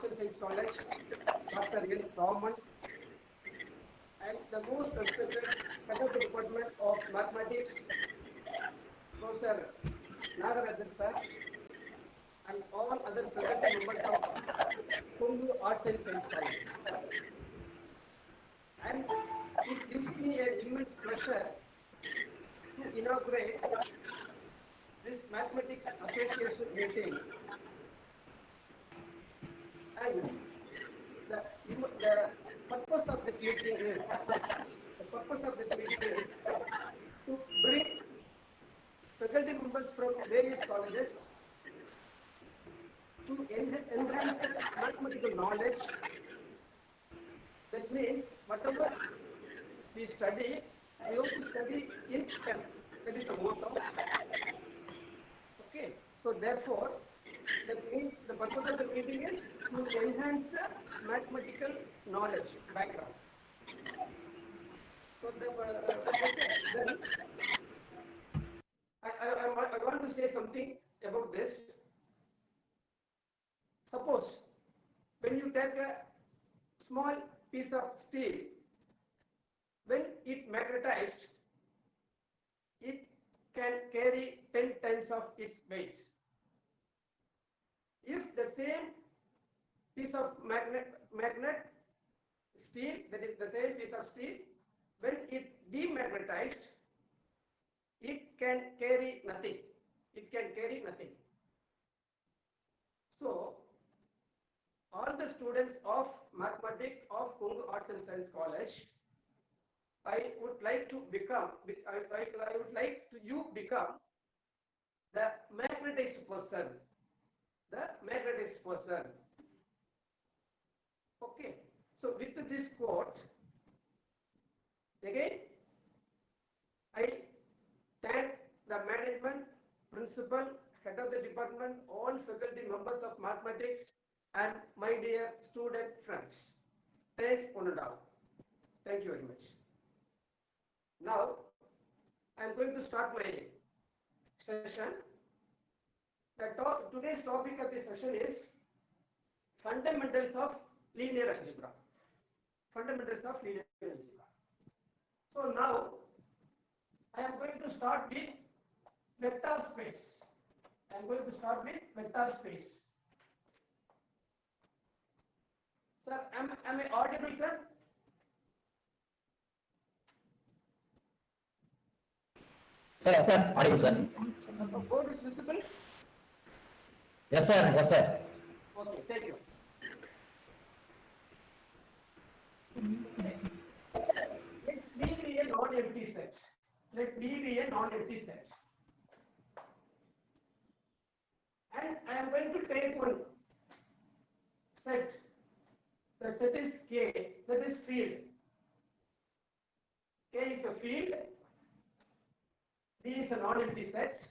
Arts and Science College, Dr. N. Raman, and the most respected head of the Department of Mathematics, Professor Nagarajan sir, and all other faculty members of Kongu Arts and Science College. And it gives me an immense pleasure to inaugurate this Mathematics Association meeting. And the purpose of this meeting is to bring faculty members from various colleges to enhance the mathematical knowledge. That means whatever we study, we have to study in STEM. That is the motto. Okay. So therefore, the purpose of the meeting is to enhance the mathematical knowledge background. So then I want to say something about this. Suppose when you take a small piece of steel, when it magnetized, it can carry 10 times of its weight. If the same piece of magnet steel, that is the same piece of steel, when it demagnetized, it can carry nothing. It can carry nothing. So, all the students of mathematics of Kongu Arts and Science College, I would like to become, I would like to you become the magnetized person. The magnetized person. Okay. So with this quote, again, I thank the management, principal, head of the department, all faculty members of mathematics, and my dear student friends. Thanks, one and all. Thank you very much. Now, I am going to start my session. Today's topic of the session is fundamentals of linear algebra. Fundamentals of linear algebra. So now, I am going to start with vector space. I am going to start with vector space. Sir, am I audible, sir? Sir, audible, sir. The board is visible? Yes, sir. Yes, sir. Okay, thank you. Let B be a non-empty set. Let B be a non-empty set. And I am going to take one set. The set is K, that is field. K is a field. B is a non-empty set.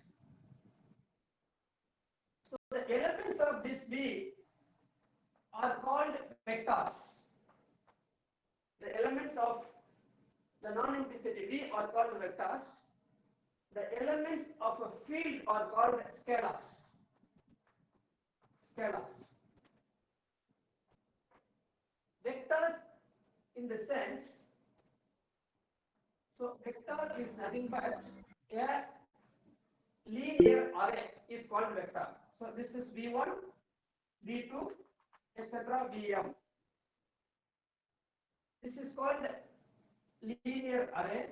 So the elements of this B are called vectors. The elements of the non-empty set B are called vectors. The elements of a field are called scalars. Scalars. Vectors in the sense, so vector is nothing but a linear array is called vector. So this is V1, V2, etc. Vm. This is called linear array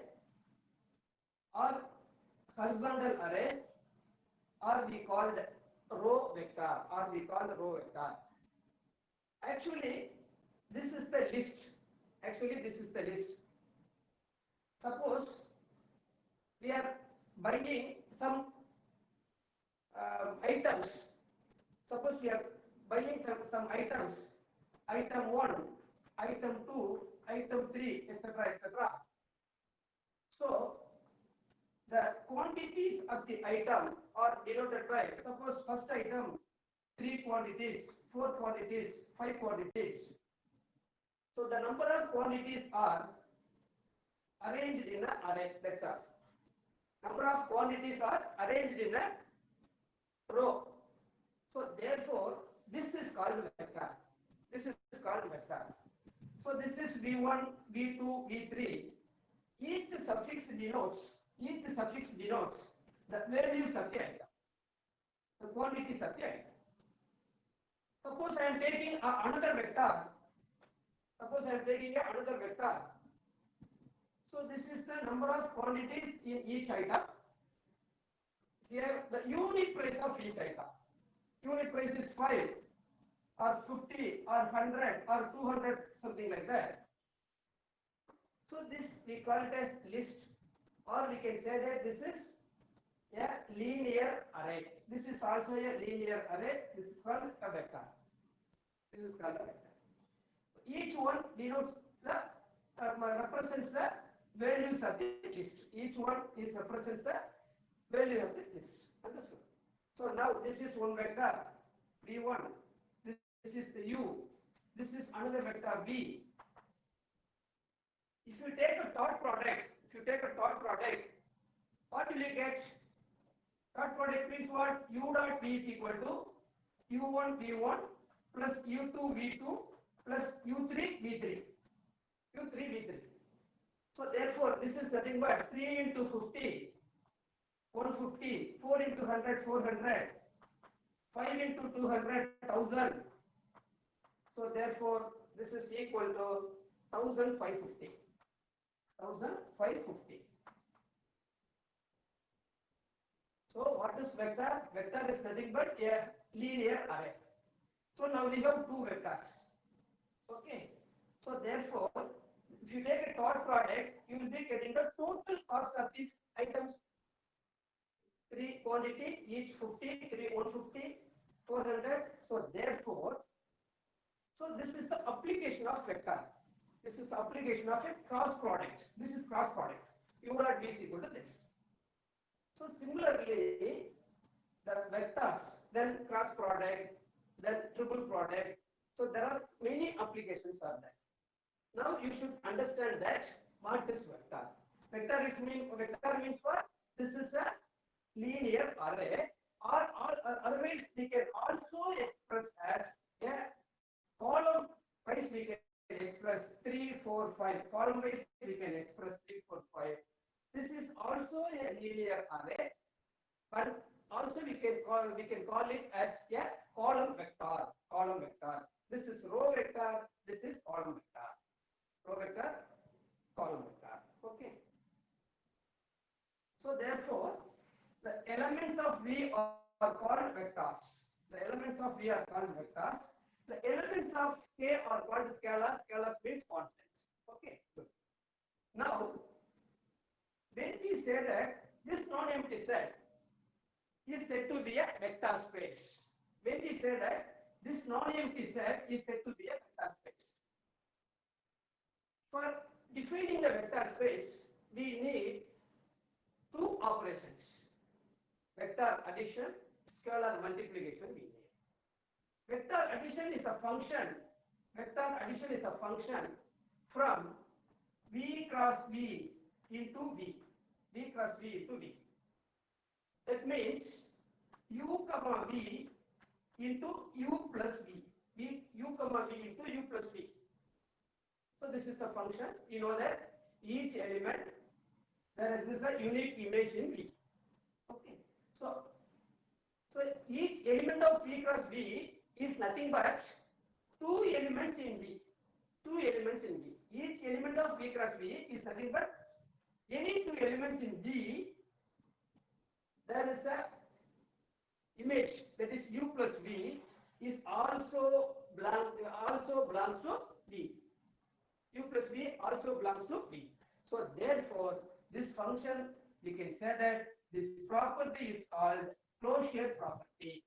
or horizontal array, or we called row vector, Actually, this is the list. Suppose we are buying some items. Suppose we are buying some items. Item 1, item 2, item 3, etc. So, the quantities of the item are denoted by, suppose first item, 3 quantities, 4 quantities, 5 quantities. So the number of quantities are arranged in an array. That's all. Number of quantities are arranged in a row. So therefore, this is called vector. This is called vector. So this is V1, V2, V3. Each suffix denotes the value of the item, the quantity of the item. Suppose I am taking another vector. So this is the number of quantities in each item. Here the unit price of each item. Unit price is 5 or 50 or 100 or 200, something like that. So this we call it as list, or we can say that this is a linear array. This is also a linear array. This is called a vector. Each one denotes the represents the values of the list. Each one is represents the value of the list. Understood? So now this is one vector V1. This is the U. This is another vector V. If you take a dot product, what will you get? Dot product means what? U dot V is equal to U1 V1 plus U2 V2 plus U3 V3. So therefore, this is nothing but 3 into 50, 150, 4 into 100, 400, 5 into 200, 1000. So therefore, this is equal to 1550. So what is vector? Vector is nothing but a linear array. So now we have two vectors. Okay. So therefore, if you take a dot product, you will be getting the total cost of these items. 3 quantity, each 50, 3 150, 400. So therefore, this is the application of vector. This is the application of a cross product. This is cross product. U dot V is equal to this. So similarly, the vectors, then cross product, then triple product. So there are many applications are there. Now you should understand that what is vector. Vector means what? This is a linear array, or otherwise we can also express as a column wise. We can express 3, 4, 5. Column wise we can express 3, 4, 5. This is also a linear array, but also we can call it as a column vector. This is row vector. This is column vector. Row vector, column vector. Okay. So therefore, the elements of V are called vectors. The elements of K are called scalars. Scalars means constants. Okay. Good. Now, when we say that this non-empty set is said to be a vector space. When we say that this non-empty set is said to be a vector space. For defining a vector space, we need two operations: vector addition, scalar multiplication. We need. Vector addition is a function. From V cross V into V. That means U comma V into U plus V. U comma V into U plus V. So this is the function. You know that each element there exists a unique image in V. Okay. So each element of V cross V is nothing but two elements in V. Each element of V cross V is nothing but any two elements in V. There is a image, that is U plus V, is also belongs to V. U plus V also belongs to V. So therefore, this function, we can say that this property is called closure property.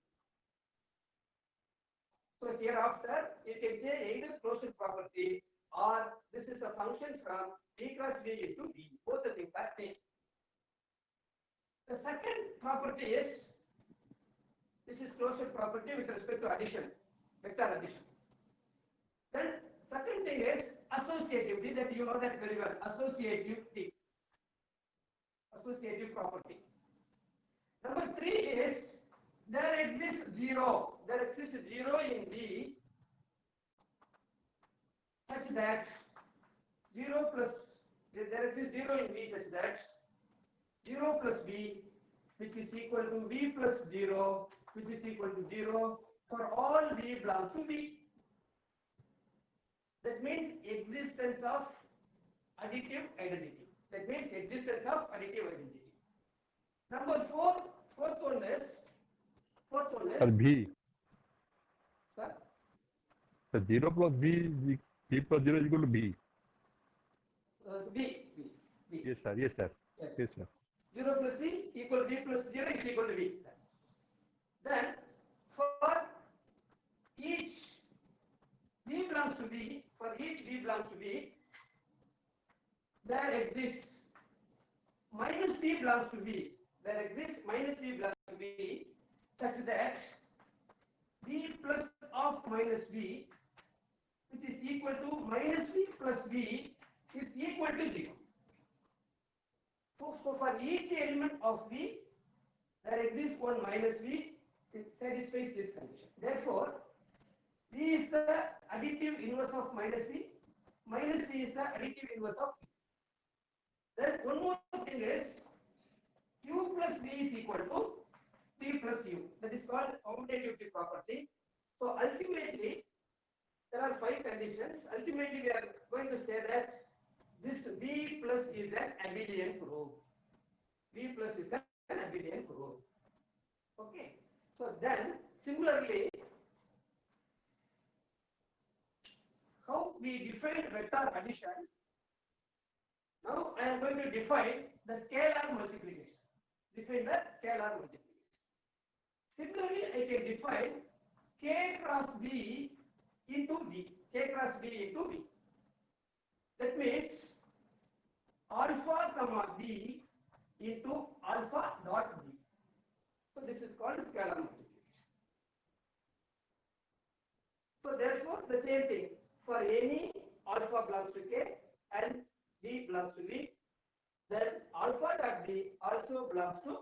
So hereafter, you can say either closure property or this is a function from V cross V into V. Both the things are same. The second property is, this is closure property with respect to addition, vector addition. Then second thing is associativity, that you know that very well, associative property. Number 3 is there exists zero in V that 0 plus, there exists 0 in V such that 0 plus V, which is equal to V plus 0, which is equal to 0 for all V belongs to V. That means existence of additive identity. That means existence of additive identity. Number fourth one is, Sir, V. sir, So 0 plus V, V plus 0 is equal to B. V. Yes, sir. Yes, sir. Yes. Yes, sir. 0 plus V equal V plus 0 is equal to V. Then for each V belongs to V, there exists minus V belongs to V. There exists minus V belongs to V such that V plus of minus V, which is equal to minus V plus V, is equal to 0. So for each element of V, there exists one minus V, it satisfies this condition. Therefore, V is the additive inverse of minus V is the additive inverse of V. Then one more thing is, Q plus V is equal to P plus U. That is called commutativity property. So ultimately, there are 5 conditions. Ultimately, we are going to say that this V plus is an abelian group. V plus is an abelian group. Okay. So then, similarly, how we define vector addition? Now I am going to define the scalar multiplication. Define the scalar multiplication. Similarly, I can define K cross B into V. K cross B into V. That means alpha comma B into alpha dot B. So this is called scalar multiplication. So therefore, the same thing for any alpha belongs to K and B belongs to V, then alpha dot B also belongs to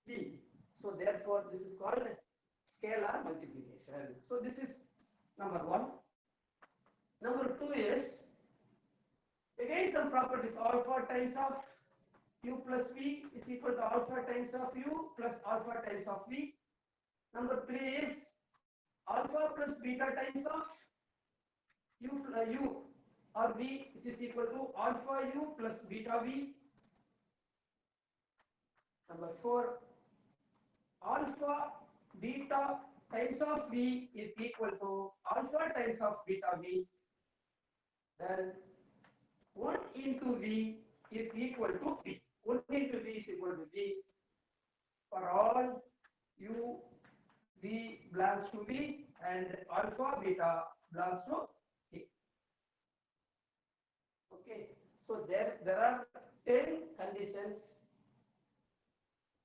B. So therefore, this is called scalar multiplication. So this is number 1. Number 2 is again some properties. Alpha times of U plus V is equal to alpha times of U plus alpha times of V. Number 3 is alpha plus beta times of U or V is equal to alpha U plus beta V. Number 4, alpha beta times of V is equal to alpha times of beta V. Then 1 into V is equal to V. 1 into V is equal to V for all U V belongs to V and alpha beta belongs to V. Okay, so there are 10 conditions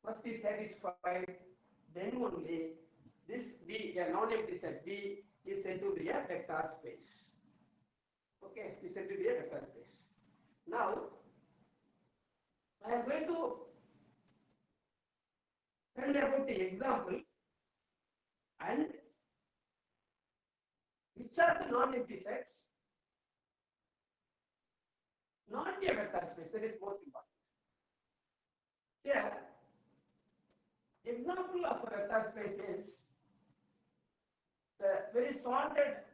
must be satisfied, then only this V, a non-empty set V, is said to be a vector space. Okay, is said to be a vector space. Now, I am going to tell you about the example and which are the non-empty sets, not a vector space. That is most important. Here, example of a vector space is the very standard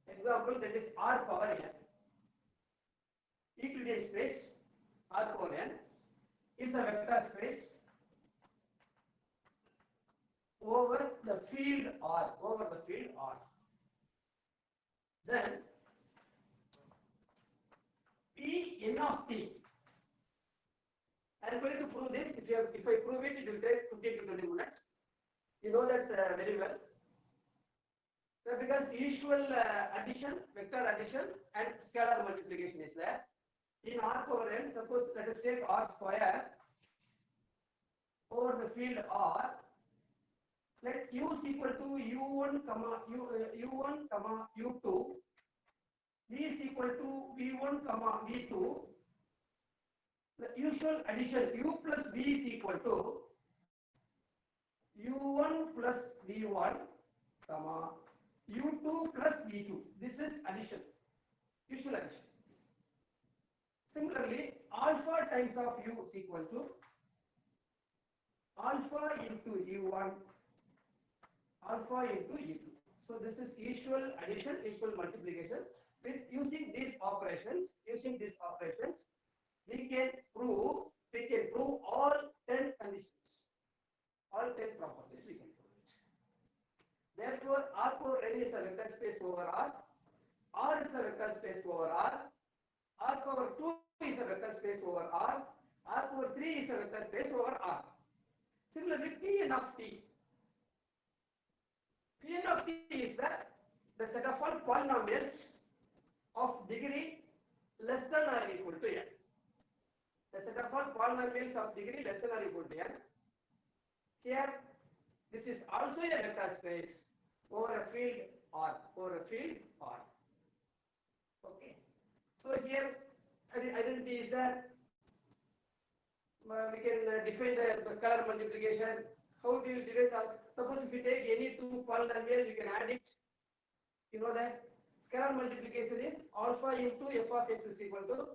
example, that is R power n. Euclidean space R power n is a vector space over the field R. Then P n of t. I am going to prove this. If I prove it, it will take 15 to 20 minutes. You know that very well. So because usual addition, vector addition and scalar multiplication is there. In R power n, suppose let us take R square over the field R. Let U is equal to U1 comma U1 comma U2. V is equal to V1 comma V2. The usual addition U plus V is equal to U1 plus V1 comma U2 plus V2. This is addition, usual addition. Similarly, alpha times of U is equal to alpha into U1, alpha into U2. So this is usual addition, usual multiplication. With using these operations, we can prove all 10 conditions, all 10 properties we can prove it. Therefore, R power n is a vector space over R. R is a vector space over R. R power 2 is a vector space over R. R power 3 is a vector space over R. Similarly, Pn of t. Pn of t is the set of all polynomials of degree less than or equal to n. The set of all polynomials of degree less than or equal to n. Here, this is also a vector space over a field R. Okay. So here, identity is that we can define the scalar multiplication. How do you divide? Suppose if you take any two polynomials, you can add it. You know that scalar multiplication is alpha into f of x is equal to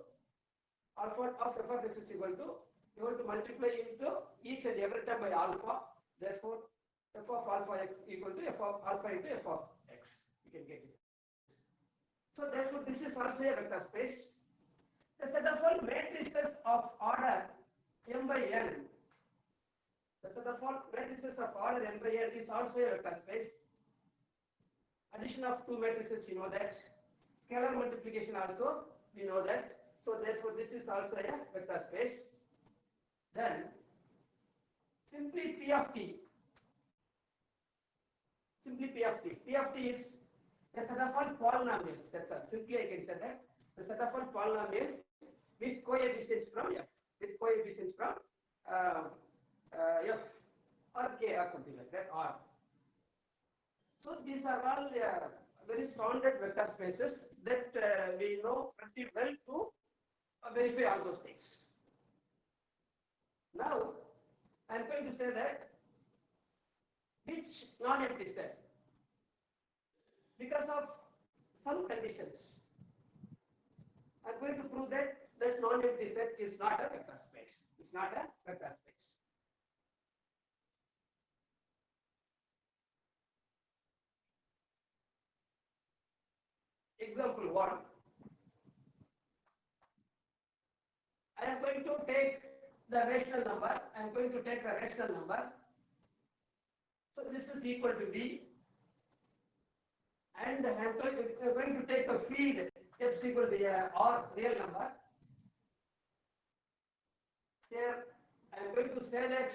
alpha of f of x is equal to, you want to multiply into each and every term by alpha. Therefore, f of alpha x equal to f of alpha into f of x. You can get it. So therefore, this is also a vector space. The set of all matrices of order m by n. The set of all matrices of order m by n is also a vector space. Addition of two matrices, you know that. Scalar multiplication also, we know that. So therefore, this is also a vector space. Then, simply P of t. P of t is a set of all polynomials. That's all. Simply I can say that the set of all polynomials with coefficients from f, f or k or something like that, or. So these are all very standard vector spaces that we know pretty well to verify all those things. Now, I am going to say that which non-empty set, because of some conditions, I am going to prove that that non-empty set is not a vector space. It's not a vector space. Example 1. I am going to take the rational number. I am going to take the rational number. So this is equal to V. And I am going to take the field f is equal to R real number. Here I am going to say that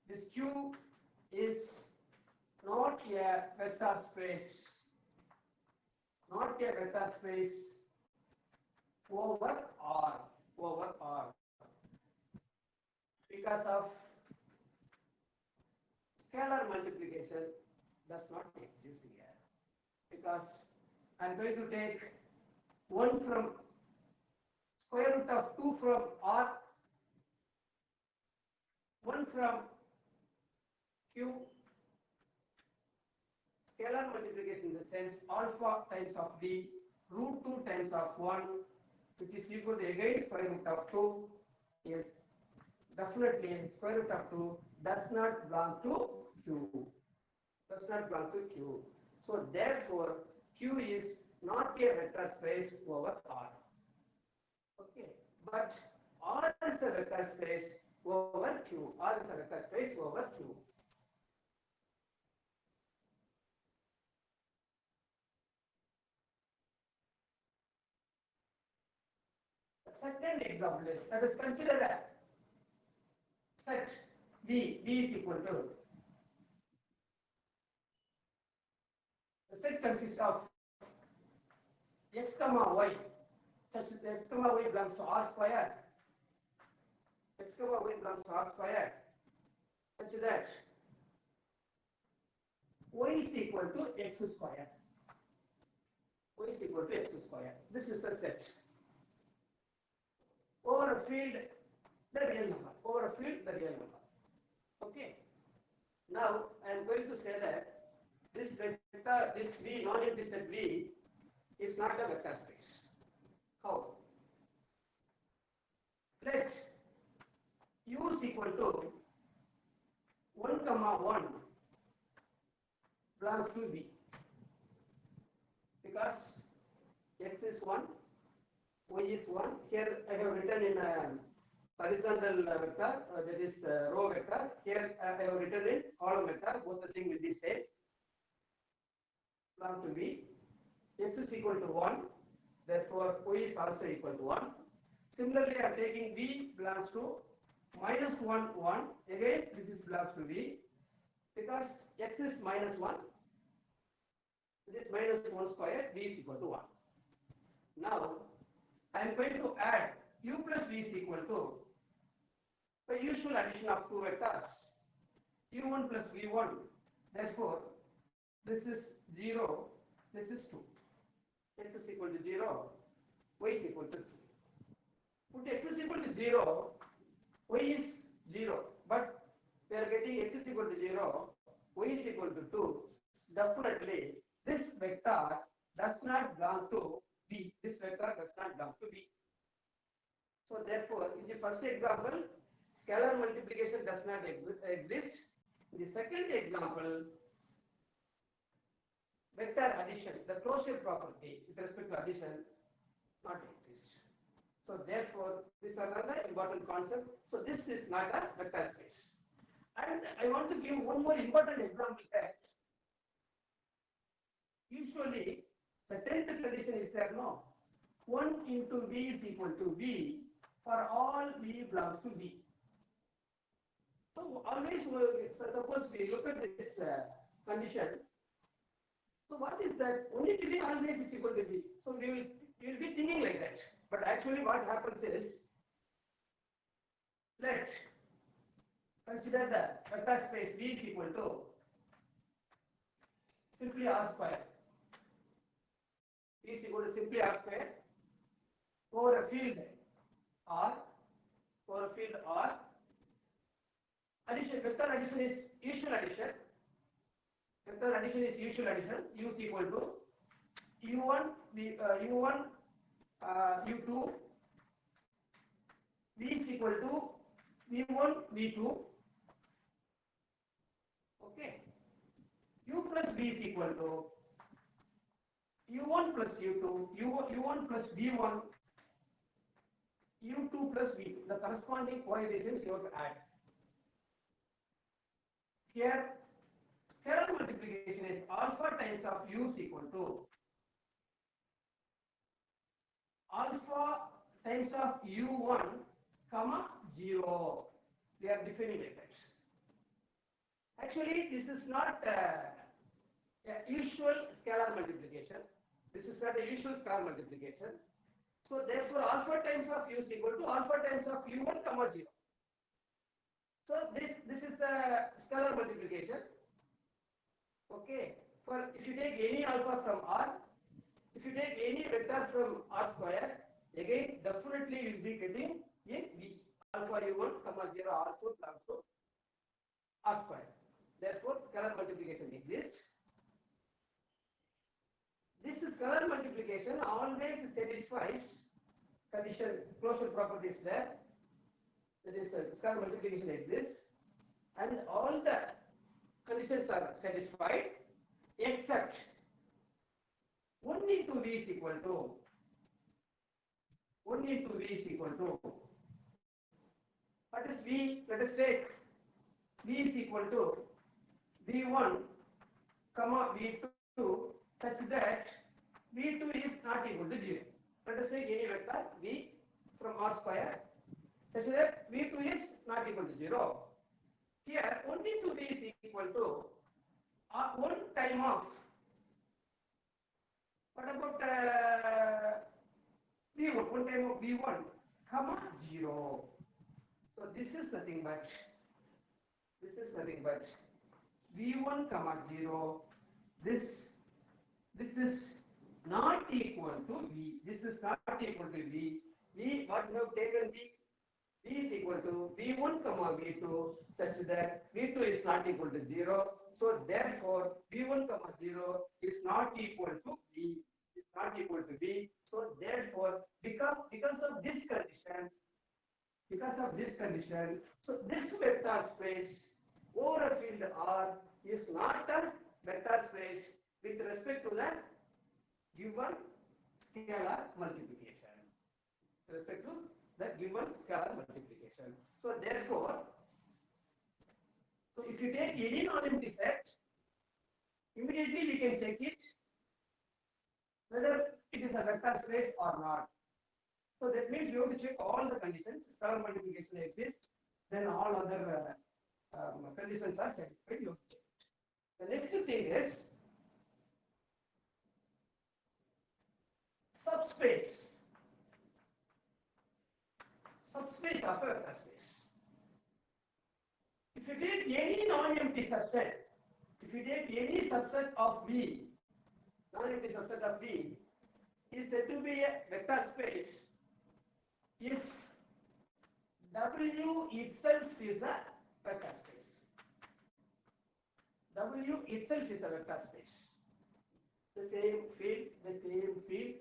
this Q is not a vector space. Not a vector space over R. Because of scalar multiplication does not exist here. Because I am going to take 1 from square root of 2 from R, 1 from Q. Scalar multiplication in the sense alpha times of V, root 2 times of 1, which is equal to again square root of 2. Yes, definitely square root of 2 does not belong to Q. So therefore, Q is not a vector space over R. Okay, but R is a vector space over Q. Second example is, let us consider that set V is equal to, the set consists of x comma y, such that x comma y belongs to R square, such that y is equal to x square. This is the set. Over a field, the real number. Okay. Now I am going to say that this vector, this V, non-empty set V, is not a vector space. How? Let U is equal to 1 comma 1 belongs to V, because x is 1, y is 1. Here I have written in a horizontal vector, that is row vector. Here I have written in column vector. Both the thing will be same. Belong to V. X is equal to 1. Therefore, y is also equal to 1. Similarly, I am taking V belongs to minus 1, 1. Again, this is belongs to V. Because x is minus 1. It is minus 1 square. V is equal to 1. Now, I am going to add u plus v is equal to the usual addition of two vectors, u1 plus v1. Therefore, this is 0, this is 2. X is equal to 0, y is equal to 2. Put x is equal to 0, y is 0. But we are getting x is equal to 0, y is equal to 2. Definitely, this vector does not belong to V. This vector does not belong to V. So therefore, in the first example, scalar multiplication does not exist. In the second example, vector addition, the closure property with respect to addition, not exist. So therefore, this is another important concept. So this is not a vector space. And I want to give one more important example that usually the 10th condition is there, no? 1 into V is equal to V for all V belongs to V. So always, suppose we look at this condition. So what is that? Only to V always is equal to V. So we will be thinking like that. But actually what happens is, let's consider the vector space V is equal to simply R square. V is equal to simply R square over a field R, over a field R. Addition, vector addition is usual addition. Vector addition is usual addition. U is equal to U1, U1, U2. V is equal to V1, V2. Okay. U plus V is equal to U1 plus U2, U1 plus V1, U2 plus V2. The corresponding coefficients you have to add. Here, scalar multiplication is alpha times of U is equal to alpha times of U1, comma 0. We are defining like that. Actually, this is not a usual scalar multiplication. This is not a usual scalar multiplication. So therefore, alpha times of U is equal to alpha times of U1, comma 0. So this is the scalar multiplication. Okay. For if you take any alpha from R, if you take any vector from R square, again definitely you will be getting in V. Alpha U1, comma 0 also belongs to R square. Therefore, scalar multiplication exists. This scalar multiplication always satisfies condition, closure property is there. That is, scalar multiplication exists, and all the conditions are satisfied except 1 into V is equal to 1 into V is equal to, what is V? Let us take V is equal to V1, comma V2 such that V2 is not equal to 0. Let us take any vector V from R square such that V2 is not equal to 0. Here 1 into V is equal to 1 time of, what about V1, 1 time of V1, comma 0. So this is nothing but V1, comma 0. This is not equal to V. This is not equal to V. V, what we have taken V, V is equal to V1 comma V2 such that V2 is not equal to 0. So therefore V1 comma 0 is not equal to V, is not equal to V. So therefore because of this condition, so this vector space over a field R is not a vector space with respect to the given scalar multiplication. With respect to the given scalar multiplication. So therefore, so if you take any non-empty set, immediately we can check it whether it is a vector space or not. So that means you have to check all the conditions. Scalar multiplication exists, then all other conditions are satisfied. You have to check it. The next thing is subspace. Subspace of a vector space. If you take any non-empty subset, if you take any subset of V, non-empty subset of V is said to be a vector space if W itself is a vector space. W itself is a vector space. The same field.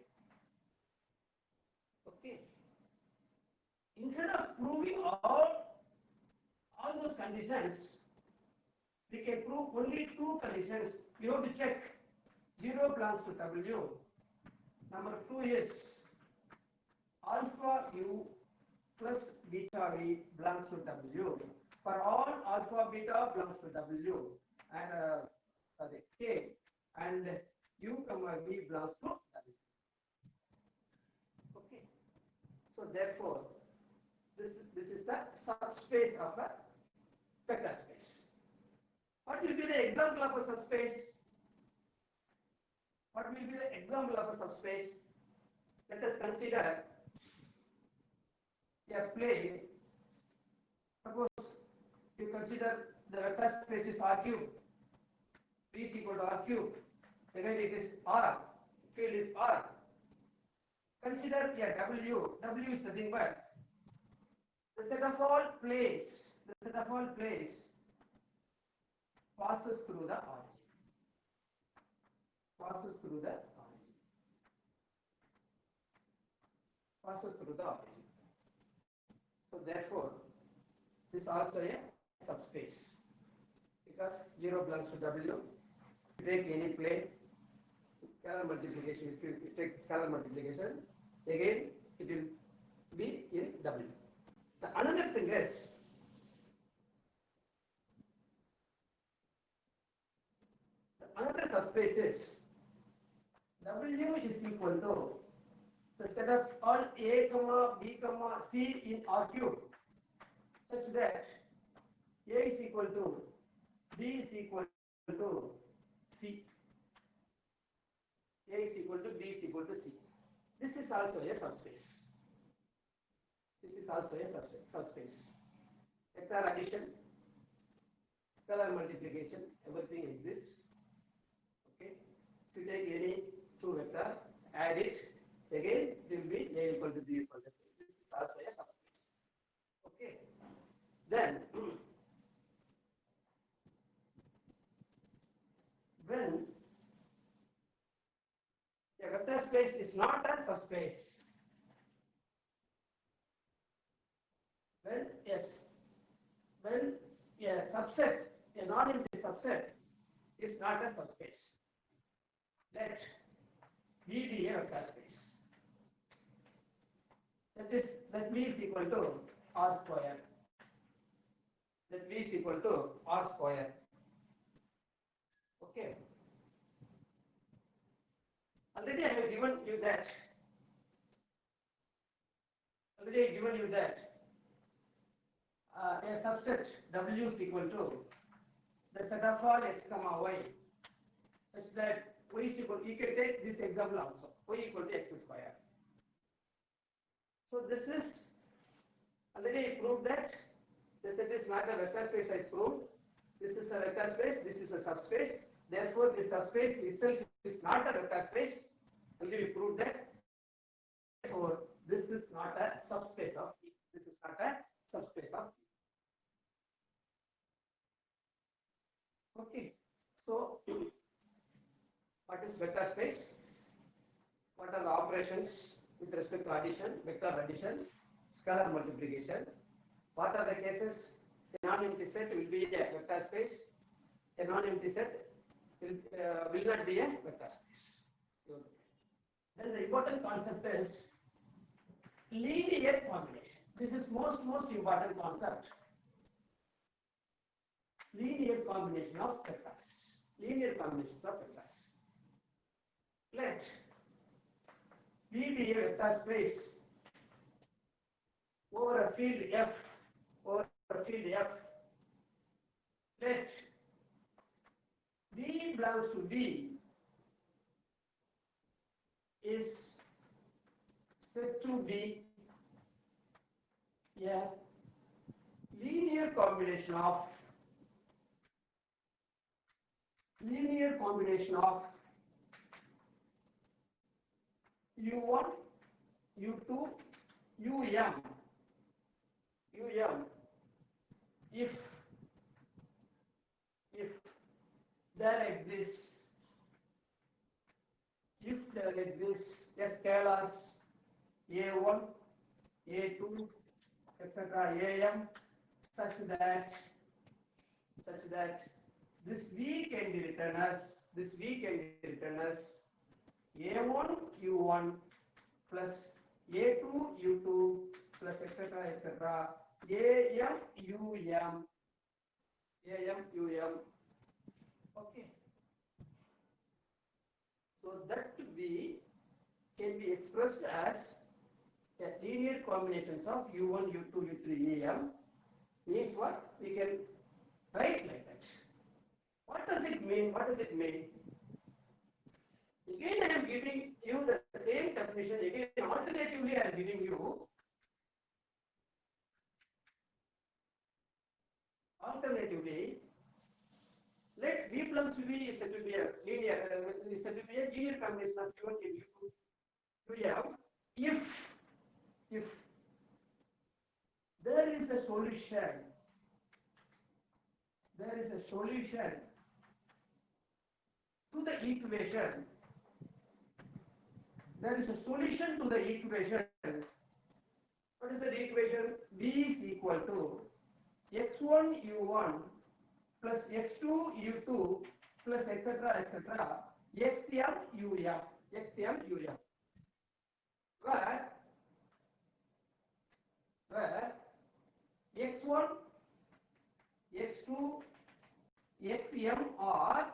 Okay. Instead of proving all those conditions, we can prove only two conditions. You have to check 0 belongs to W. Number 2 is alpha U plus beta V belongs to W. For all alpha beta belongs to W and K and U comma V belongs to W. Okay. So therefore, this is the subspace of a vector space. What will be the example of a subspace? What will be the example of a subspace? Let us consider a plane. Suppose you consider the vector space is R cube. V is equal to R cube. Again it is R. Field is R. Consider a W. W is nothing but the set of all planes. The set of all planes passes through the origin. Passes through the origin. Passes through the origin. So therefore, this is also a subspace because 0 belongs to W. If you take any plane, scalar multiplication. If you take scalar multiplication, again it will be in W. The another thing is another subspace is W is equal to the set of all A comma B comma C in R cube such that A is equal to B is equal to C. A is equal to B is equal to C. This is also a subspace. This is also a subspace. Vector addition, scalar multiplication, everything exists. Okay. If you take any two vector, add it, again it will be A equal to B equal to C. This is also a subspace. Okay. Then when a vector space is not a subspace, when a subset, a non-empty subset is not a subspace, let V be a vector space. That V is equal to R square. That V is equal to R square. Okay. Already I have given you that. A subset W is equal to the set of all x comma y such that y is equal. You can take this example also. Y equal to x square. So this is already I proved that the set is not a vector space. I proved this is a vector space. This is a subspace. Therefore, this subspace itself is not a vector space. Already we proved that. Therefore, this is not a subspace of V. This is not a What is vector space? What are the operations with respect to addition, vector addition, scalar multiplication? What are the cases? A non-empty set will be a vector space. A non-empty set will not be a vector space. Then the important concept is linear combination. This is most important concept. Linear combination of vectors. Linear combinations of vectors. Let V be a vector space over a field F. Over a field F. Let V belongs to V is said to be a linear combination of U1, U2, UM if there exists a scalars A1, A2, etc. AM such that this V can be written as A1 U1 plus A2 U2 plus etc. AM UM. Okay. So that V can be expressed as a linear combinations of U1, U2, U3, AM. Means what? We can write like that. What does it mean? Again, I am giving you the same definition. Again, alternatively, I am giving you. Alternatively, let V plus V is said to be a linear combination of U1 and U2 to have if there is a solution to the equation. There is a solution to the equation. What is the equation? V is equal to x1 u1 plus x2 u2 plus etc. xm um. Where x1, x2, xm are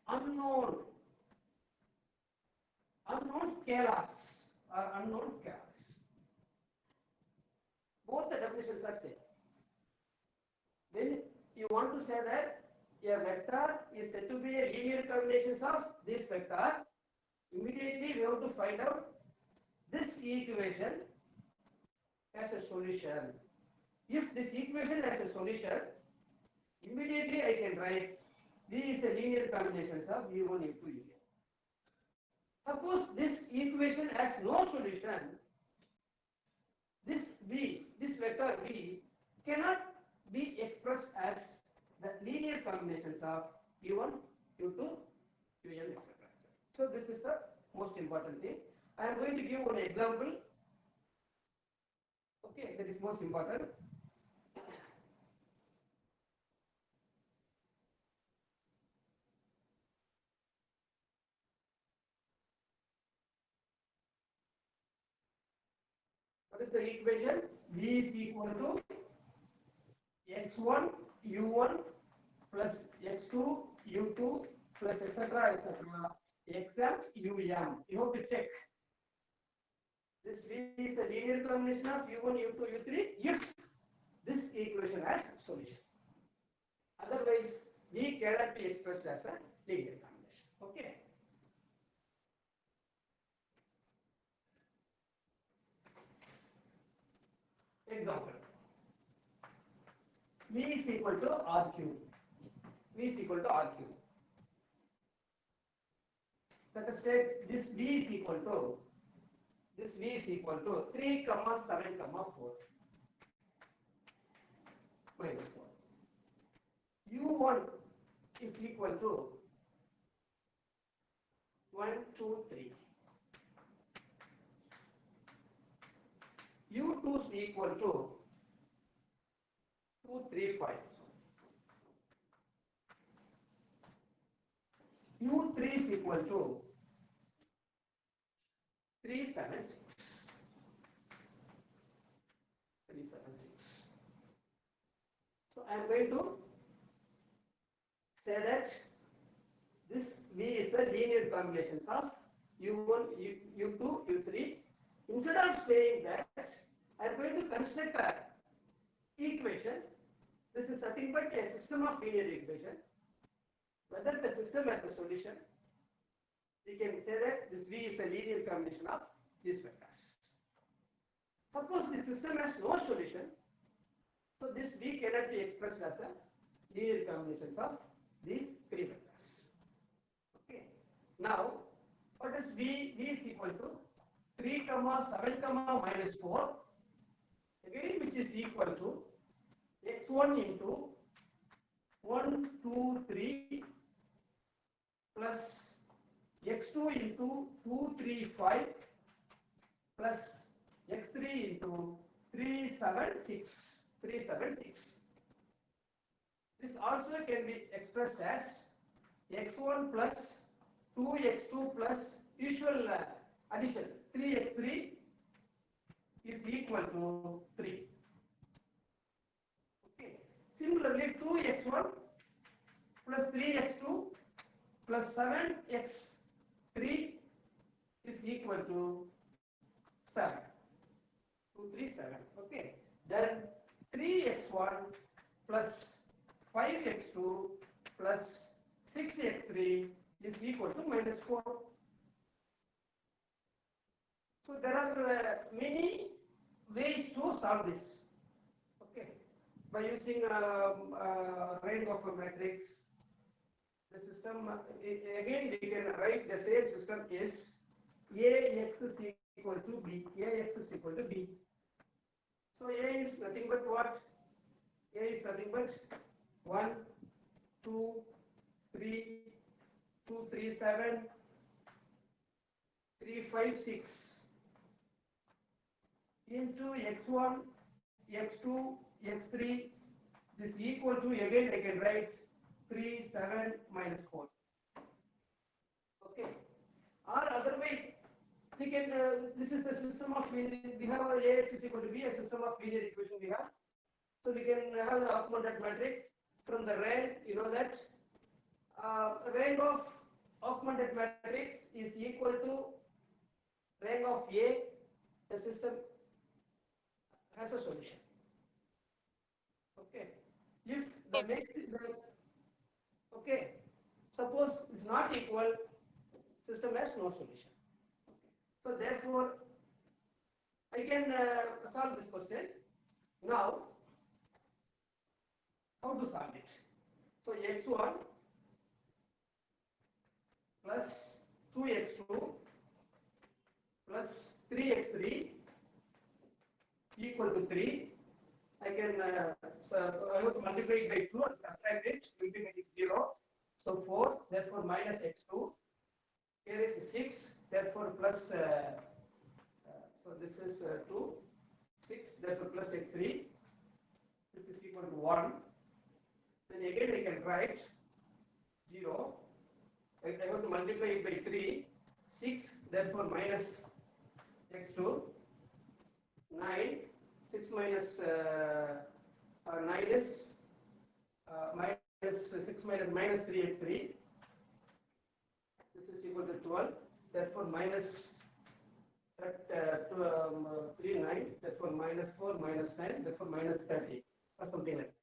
unknown scalars. Both the definitions are same. When you want to say that a vector is said to be a linear combinations of this vector, immediately we have to find out this equation as a solution. If this equation has a solution, immediately I can write V is a linear combinations of U1, U2, U. Suppose this equation has no solution, this vector V cannot be expressed as the linear combinations of U1, U2, Un, etc. So this is the most important thing. I am going to give one example. Okay, that is most important. What is the equation? V is equal to x1 u1 plus x2 u2 plus etc. xm um. You have to check. This V is a linear combination of u1, u2, u3 if this equation has solution. Otherwise, V cannot be expressed as a linear combination. Okay. Example. V is equal to R cube. Let us take this V is equal to 3, 7, 4 minus 4. U1 is equal to 2, 3. U2 is equal to 2, 3, 5. U3 is equal to 3, 7, 6. 3, 7, 6. So I am going to say that this V is a linear combination of U1, U2, U3. Instead of saying that, I am going to construct an equation. This is nothing but a system of linear equation. Whether the system has a solution, we can say that this V is a linear combination of these vectors. Suppose the system has no solution, so this V cannot be expressed as a linear combination of these three vectors. Okay. Now, what is V? V is equal to 3, 7, minus 4, again which is equal to x1 into 1, 2, 3 plus x2 into 2, 3, 5 plus x3 into 3, 7, 6. 3, 7, 6. This also can be expressed as x1 plus 2x2 plus usual addition 3x3 is equal to 3. Okay. Similarly, 2x1 plus 3x2 plus 7x3 is equal to 7. 2, 3, 7. Okay. Then 3x1 plus 5x2 plus 6x3 is equal to minus 4. So there are many ways to solve this. Okay. By using rank of a matrix, the system again we can write the same system is Ax is equal to B. Ax is equal to B. So A is nothing but what? A is nothing but 1, 2, 3, 2, 3, 7, 3, 5, 6 into x1, x2, x3 is equal to, again I can write 3, 7, minus 4. Okay. Or otherwise, we can, this is the system of linear, we have a Ax is equal to B, a system of linear equation we have. So we can have the augmented matrix from the rank, you know that rank of augmented matrix is equal to rank of A, the system has a solution. Okay. If the matrix is okay, suppose it's not equal, system has no solution. So therefore, I can solve this question. Now, how to solve it? So x1 plus 2x2 plus 3x3 equal to 3. I can I have to multiply it by 2 and subtract it, will be getting 0. So 4, therefore minus x2. Here is 6, therefore plus, so this is 2, 6, therefore plus x3. This is equal to 1. Then again I can write 0. I have to multiply it by 3, 6, therefore minus x2. 9, 6 minus 9 is minus 6 minus 3x3. This is equal to 12. Therefore minus 3, 9. Therefore minus 4 minus 9. Therefore minus 30 or something like that.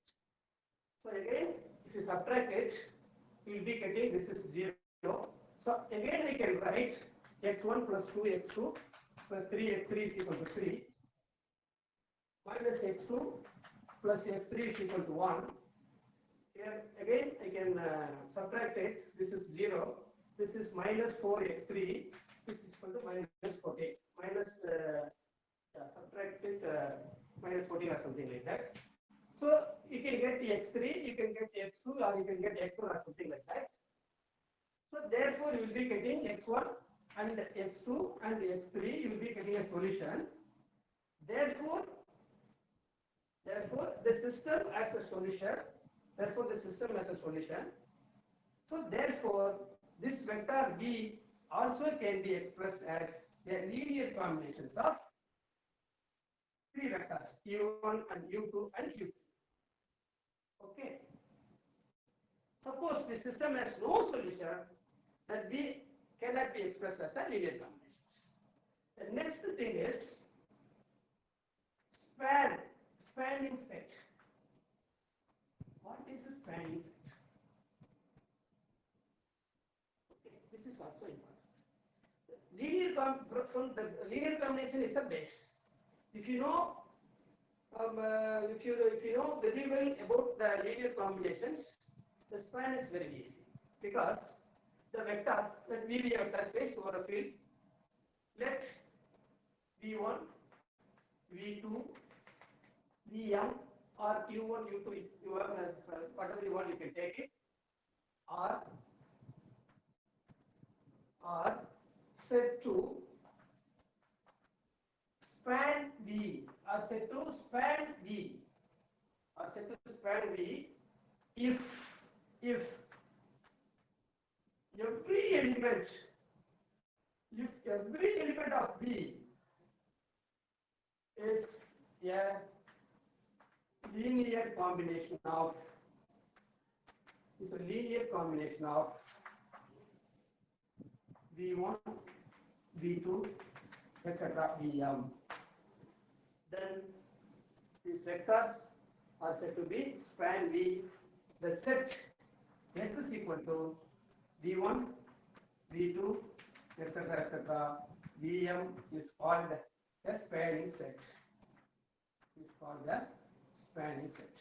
So again, if you subtract it, you will be getting this is 0. So again I can write x1 plus 2x2 plus 3x3 is equal to 3 minus x2 plus x3 is equal to 1. Here again I can subtract it. This is 0. This is minus 4x3. This is equal to minus 14. Minus subtract it minus 14 or something like that. So you can get the x3, you can get x2, or you can get x1 or something like that. So therefore you will be getting x1 and x2 and x3, you will be getting a solution. Therefore, the system as a solution. Therefore, the system as a solution. So, therefore, this vector V also can be expressed as a linear combinations of three vectors u1 and u2 and u3. Okay. Suppose the system has no solution, then V cannot be expressed as a linear combinations. The next thing is spanning set. What is a spanning set? Okay, this is also important. The linear combination is the base. If you know, if you know very well about the linear combinations, the span is very easy because the vectors, let V be a vector space over a field. Let V1, V2, Vm or U1, U2, whatever you want, you can take it. Or set to span V, or set to span V, or set to span V if every element of V is a linear combination of V1, V2, etc. Vm. Then these vectors are said to be span V. The set S is equal to V1, V2, etc. Vm is called a spanning set. Is called the spanning set.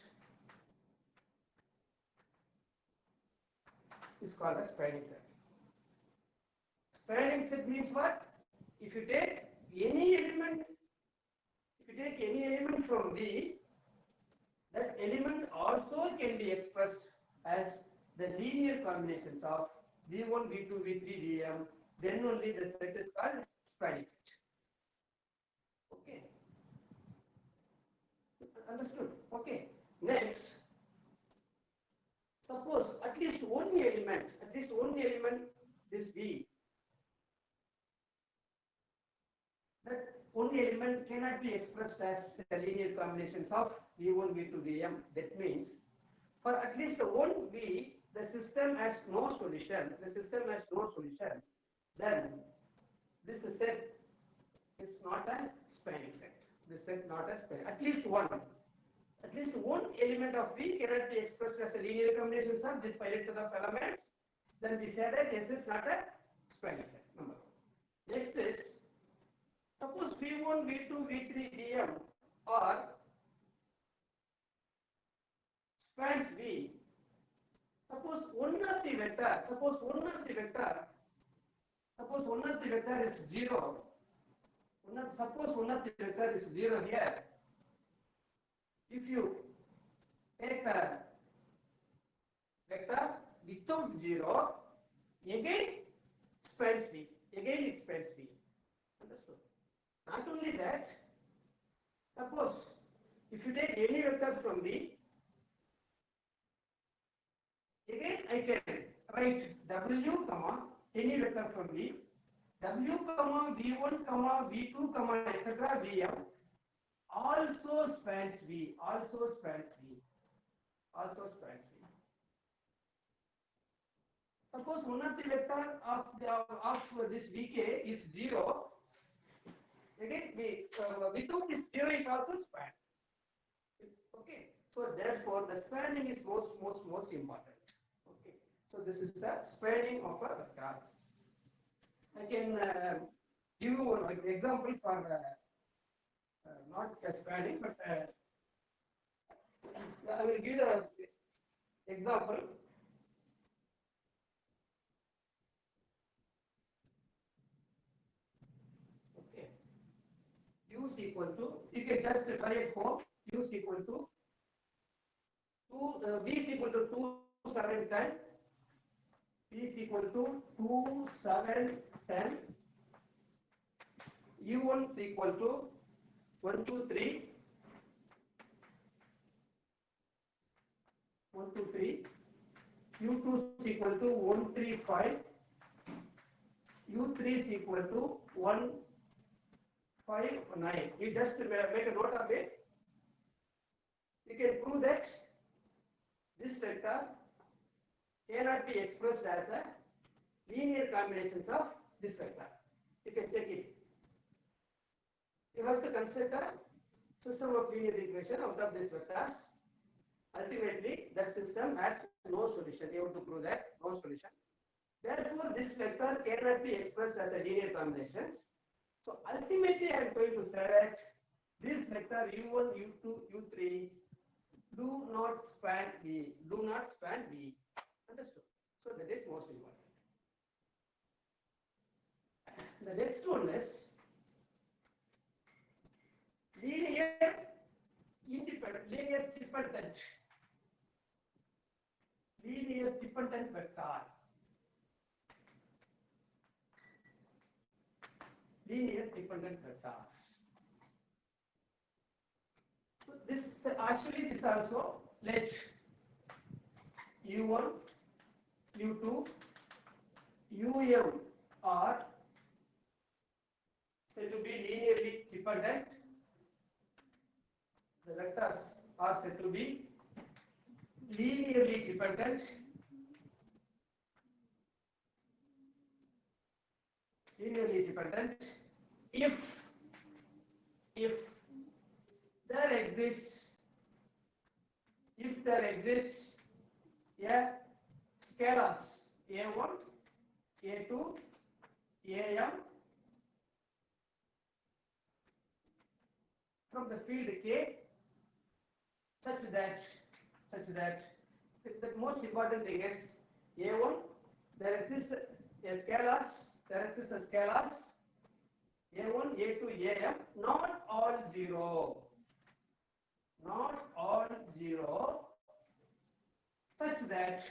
Is called a spanning set. Spanning set means what? If you take any element from V, that element also can be expressed as the linear combinations of V1, V2, V3, Vm. Then only the set is called spanning set. Okay. Understood? Okay. Next, suppose at least one element, this V, that one element cannot be expressed as the linear combinations of V1, V2, Vm. That means for at least one V, the system has no solution. Then this set is not a spanning set. This set not a spanning. At least one element of V cannot be expressed as a linear combinations of this finite set of elements. Then we say that this is not a spanning set. Number one. Next is, suppose V1, V2, V3, Vm are spans V. Suppose one of the vector is 0. Suppose one of the vector is 0 here. If you take a vector without 0, again spans V. Understood? Not only that, suppose if you take any vector from V, again I can write W, any vector from V, W, V1, V2, etc. Vm also spans V. Suppose one of the vector of this Vk is 0. Again, without this 0 is also span. Okay. So therefore, the spanning is most important. Okay. So this is the spanning of a vector. I can give you an example for not spanning, but I will give the example. Okay. U is equal to, you can just try at home. U is equal to 2, V is equal to 2, 7, 10. P is equal to 2, 7, 10. U1 is equal to 1, 2, 3, 1, 2, 3, U2 is equal to 1, 3, 5, U3 is equal to 1, 5, 9. You just make a note of it. You can prove that this vector cannot be expressed as a linear combinations of this vector. You can check it. You have to construct a system of linear equation out of these vectors. Ultimately, that system has no solution. You have to prove that no solution. Therefore, this vector cannot be expressed as a linear combinations. So ultimately, I am going to say that this vector U1, U2, U3 do not span V. Do not span V. Understood? So that is most important. The next one is linear independent, linear dependent vector. Linear dependent vectors. So this actually this also let U1, U2, UM are said to be linearly dependent. The vectors are said to be linearly dependent. Linearly dependent if there exists a scalars A1, A2, AM from the field K such that the most important thing is A1 there exists a scalars A1, A2, AM not all zero such that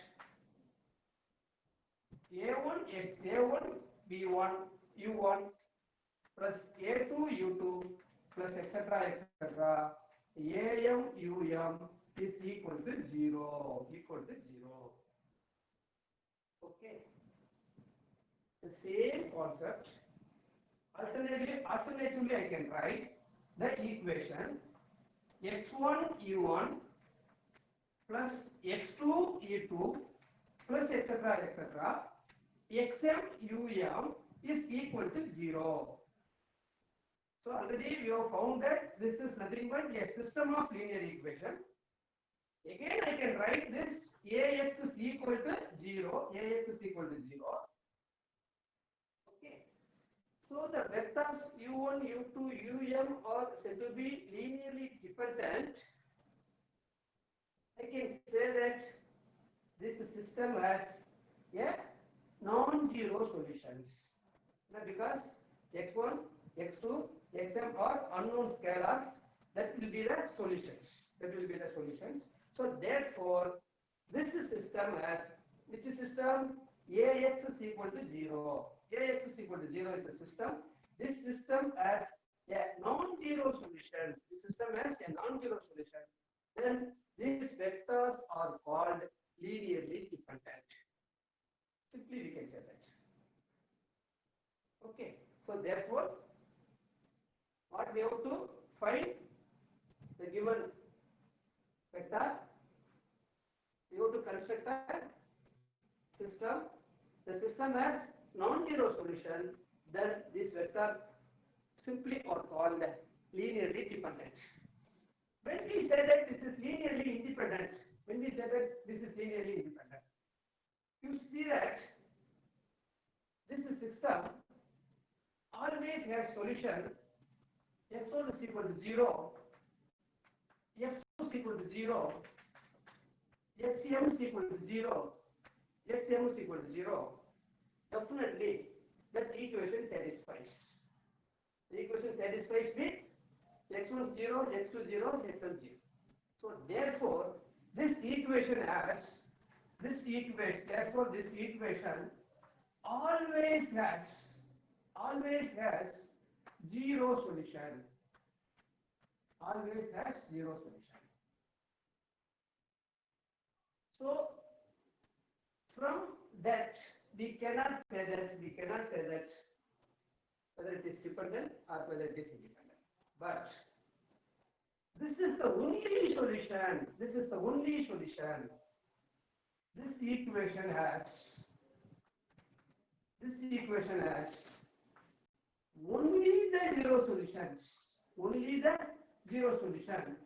A1 x A1 B1 U1 plus A2 U2 plus etc. AM UM is equal to 0. Okay. The same concept. Alternatively, I can write the equation x1 U1 plus x2 E2 plus etc. xm UM is equal to 0. So already we have found that this is nothing but a system of linear equation. Again, I can write this Ax is equal to 0. Okay. So the vectors U1, U2, UM are said to be linearly dependent. I can say that this system has a non-zero solutions. Now because x1, x2, xm are unknown scalars, that will be the solutions. So therefore, this system has which system? Ax is equal to 0. Ax is equal to 0 is a system. This system has a non-zero solution. Then these vectors are called linearly dependent. Simply we can say that. Okay. So therefore, what we have to find the given vector, we have to construct a system. The system has non-zero solution, then this vector simply are called linearly dependent. When we say that this is linearly independent, you see that this system always has solution x1 is equal to 0, x2 is equal to 0, xm is equal to 0, definitely that equation satisfies. The equation satisfies with x1 0, x2 0, xm 0. So therefore, this equation always has zero solution. Always has zero solution. So from that we cannot say that whether it is dependent or whether it is independent. But this is the only solution. This is the only solution. This equation has only the zero solutions. Only the zero solution.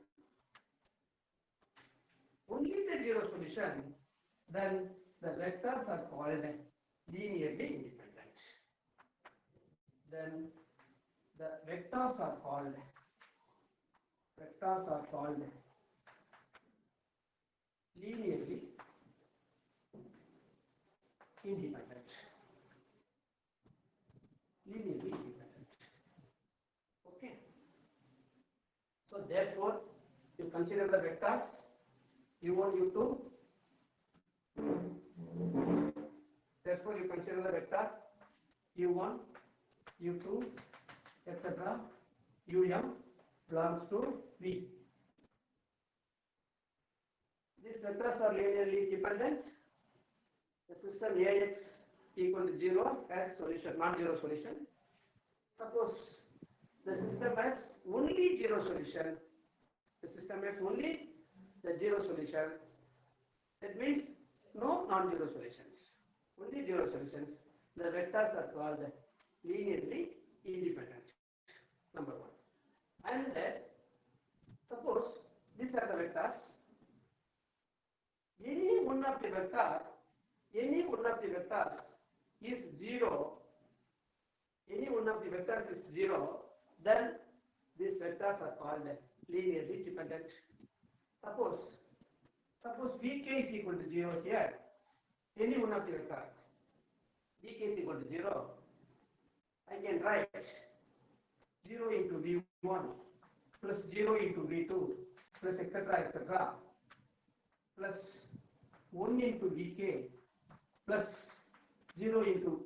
Only the zero solution. Then the vectors are called linearly independent. Then the vectors are called linearly independent. Linearly independent. Okay. So therefore, you consider the vectors u1, u2. Therefore, you consider the vector u1, u2, etc. um belongs to V. These vectors are linearly dependent. The system Ax equal to 0 has solution, non-zero solution. Suppose the system has only zero solution. The system has only the zero solution. That means no non-zero solutions. Only zero solutions. The vectors are called linearly independent. Number one. And suppose these are the vectors. Any one of the vectors is 0. Any one of the vectors is 0. Then these vectors are called linearly dependent. Suppose Vk is equal to 0 here. Any one of the vectors. Vk is equal to 0. I can write 0 into V1 plus 0 into V2 plus etc. plus 1 into Vk plus 0 into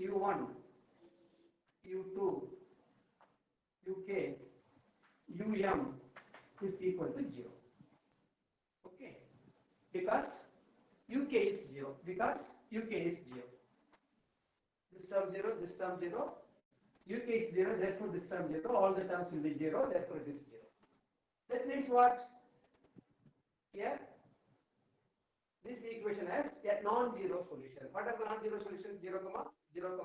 U1, U2, UK, Um is equal to 0. Okay. Because UK is 0. This term 0, this term 0. UK is 0, therefore this term 0. All the terms will be 0, therefore it is 0. That means what? Here, this equation has a non-zero solution. What are the non-zero solutions? 0, 0, 0,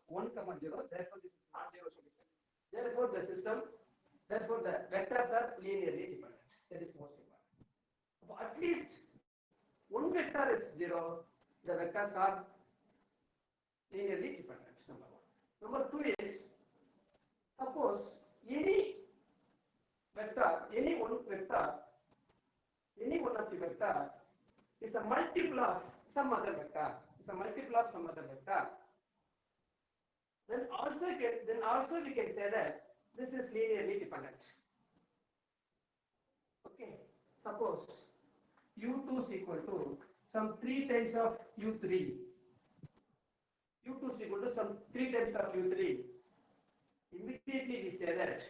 1, 0. Therefore, this is non-zero solution. Therefore, the vectors are linearly dependent. That is most important. So at least one vector is 0. The vectors are linearly dependent. Number one. Number two is, suppose any one of the vector is a multiple of some other vector. Then also we can say that this is linearly dependent. Okay. Suppose U2 is equal to some 3 times of U3. U2 is equal to some 3 times of U3. Immediately we say that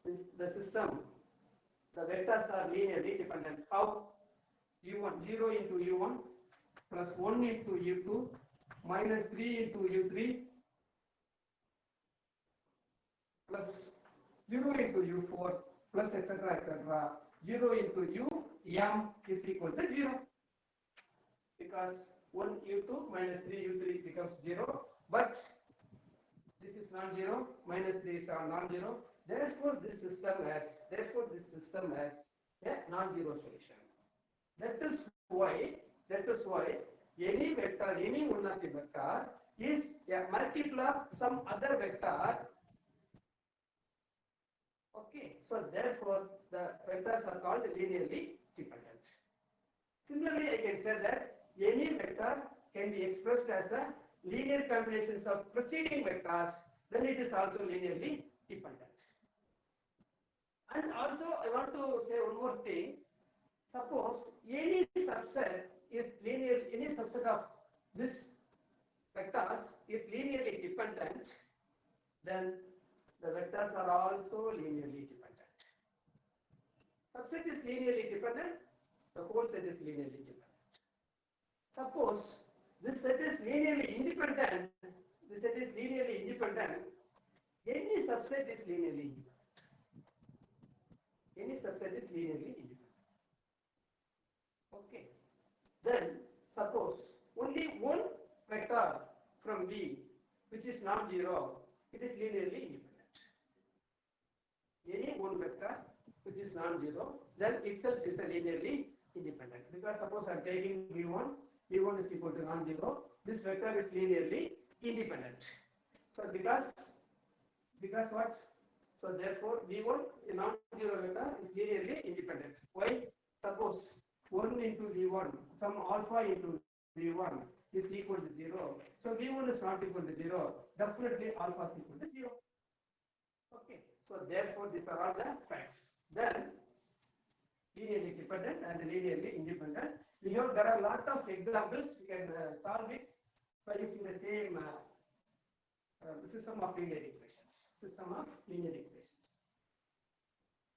the system, the vectors are linearly dependent. How? U1, 0 into U1 plus 1 into U2 minus 3 into U3 plus 0 into U4 plus etc. 0 into Um is equal to 0. Because 1 U2 minus 3 U3 becomes 0. But this is non-zero, minus 3 is non-zero. Therefore, this system has a non-zero solution. That is why any vector, any one of the vector is a multiple of some other vector. Okay, so therefore the vectors are called linearly dependent. Similarly, I can say that any vector can be expressed as a linear combinations of preceding vectors, then it is also linearly dependent. And also I want to say one more thing. Suppose any subset is linear, any subset of this vectors is linearly dependent, then the vectors are also linearly dependent. Subset is linearly dependent, the whole set is linearly dependent. Suppose this set is linearly independent, any subset is linearly independent. Any subset is linearly independent. Okay. Then suppose only one vector from V which is non-zero, it is linearly independent. Any one vector which is non-zero, then itself is a linearly independent. Because suppose I am taking V1 is equal to non-zero, this vector is linearly independent. So because what? So therefore V1, a non-zero vector, is linearly independent. Why? Suppose 1 into V1, some alpha into V1 is equal to 0. So V1 is not equal to 0. Definitely alpha is equal to 0. Okay. So therefore these are all the facts. Then linearly dependent and linearly independent. There are a lot of examples. We can solve it by using the same system of linear equations.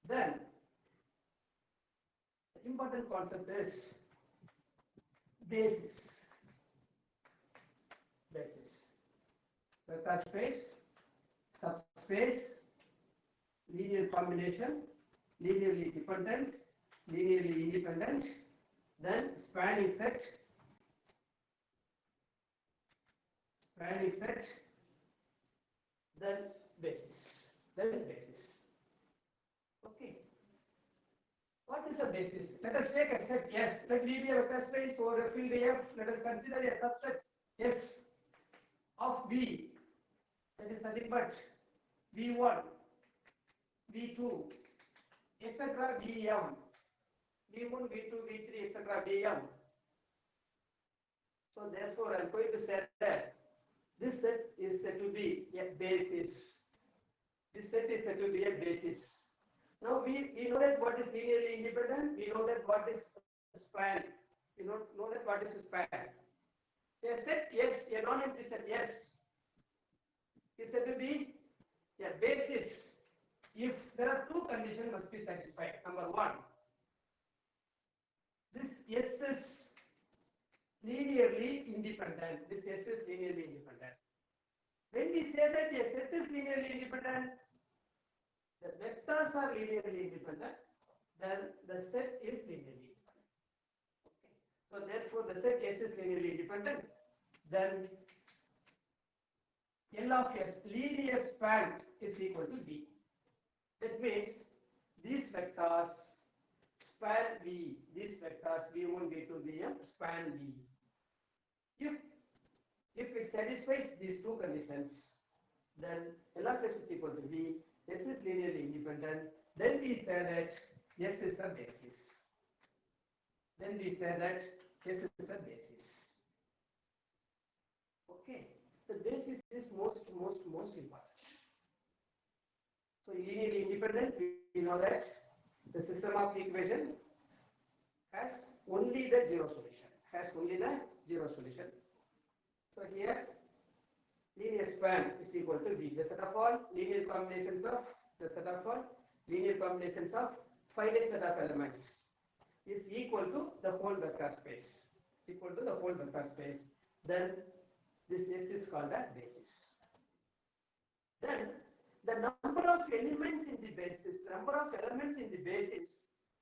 Then the important concept is basis. Vector space, subspace, linear combination, linearly dependent, linearly independent, then spanning set, then basis. Okay. What is a basis? Let us take a set S. Let V be a vector space over a field F. Let us consider a subset S of V. That is nothing but V1, V2, etc. Vm. V1, V2, V3, etc. Vm. So therefore, I am going to say that this set is said to be a basis. Now we know that what is linearly independent. We know that what is span. We know that what is span. A set yes, a non-empty set yes, is said to be a basis if there are two conditions must be satisfied. Number one, this S is linearly independent. When we say that a set is linearly independent, the vectors are linearly independent, then the set is linearly independent. Okay. So therefore the set S is linearly independent, then L of S, linear span, is equal to V. That means these vectors span V, these vectors V1, V2, Vm span V. If it satisfies these two conditions, then L of S is equal to V, S is linearly independent, then we say that S is a basis. Okay, the basis is most important. So linearly independent, we know that the system of equation has only the zero solution. So here linear span is equal to V. The set of all linear combinations of finite set of elements is equal to the whole vector space. Then this S is called as basis. Then the number of elements in the basis,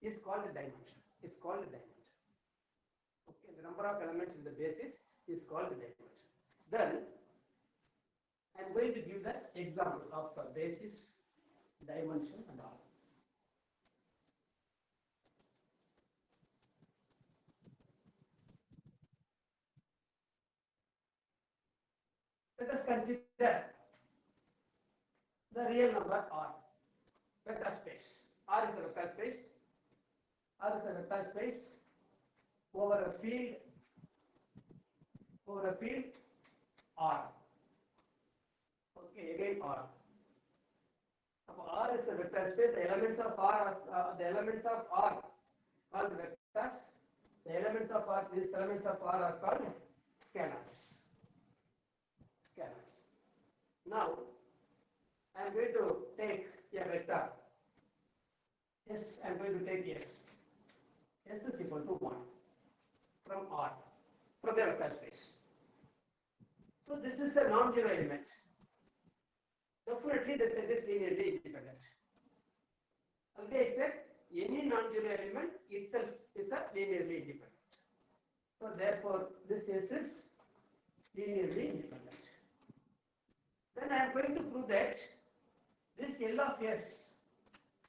is called a dimension. Okay, the number of elements in the basis is called a dimension. Then I am going to give the example of basis, dimension, and all. Let us consider the real number R, vector space. R is a vector space over a field R. Okay, again R. Now R is a vector space. The elements of R are called vectors. These elements of R are called scalars. Now, I am going to take a vector. Yes, I am going to take S. S is equal to 1 from R, from the vector space. So this is a non-zero element. Definitely the set is linearly independent. Okay, except any non-zero element itself is a linearly independent. So therefore, this S is linearly independent. Then I am going to prove that this L of S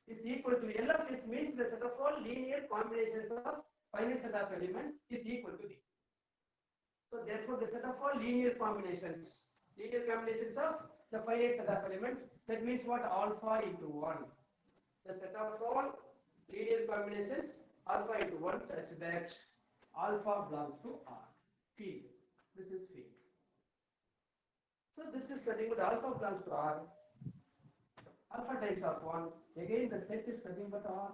is equal to L of S means the set of all linear combinations of finite set of elements is equal to D. So therefore, the set of all linear combinations of the finite set of elements, that means what? Alpha into 1. The set of all linear combinations alpha into 1 such that alpha belongs to R. Field. This is field. So this is nothing but alpha belongs to R. Alpha times of 1. Again the set is nothing but R.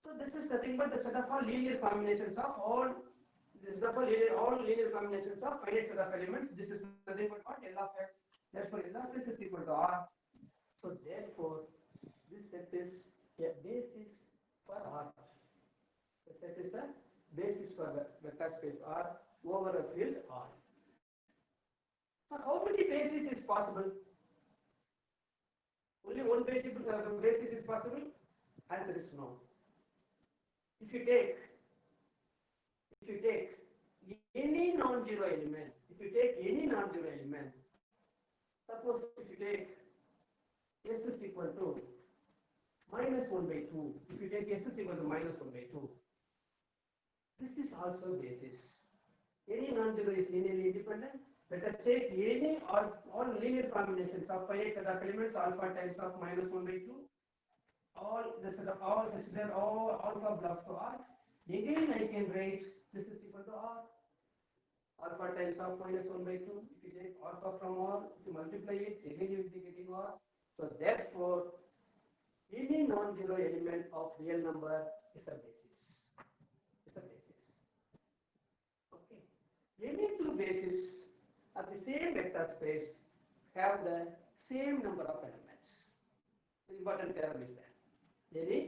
So this is nothing but the set of all linear combinations of all. This is all linear combinations of finite set of elements. This is nothing but what? L of S. Therefore, L of S is equal to R. So therefore, this set is a basis for R. The set is a basis for the vector space R over a field R. So how many bases is possible? Only one basis is possible? Answer is no. If you take any non-zero element, suppose if you take S is equal to minus 1 by 2, if you take S is equal to minus 1 by 2, this is also basis. Any non-zero is linearly independent. Let us take any or all linear combinations of finite set of elements alpha times of minus 1 by 2. All the set of all such that all alpha belongs to R. Again I can write this is equal to R. Alpha times of minus 1 by 2. If you take alpha from R, if you multiply it, again you will be getting R. So therefore, any non-zero element of real number is a basis. Okay. Any two bases of the same vector space have the same number of elements. The important theorem is that any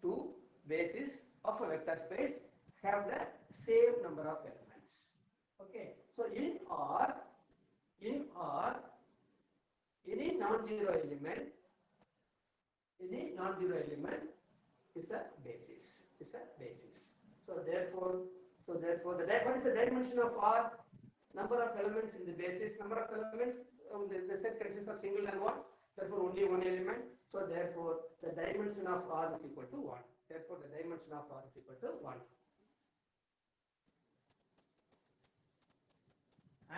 two bases of a vector space have the same number of elements. Okay. So in R, any non-zero element is a basis. So therefore, what is the dimension of R? Number of elements in the basis. Number of elements, the set consists of single and one. Therefore, only one element. So therefore, the dimension of R is equal to 1.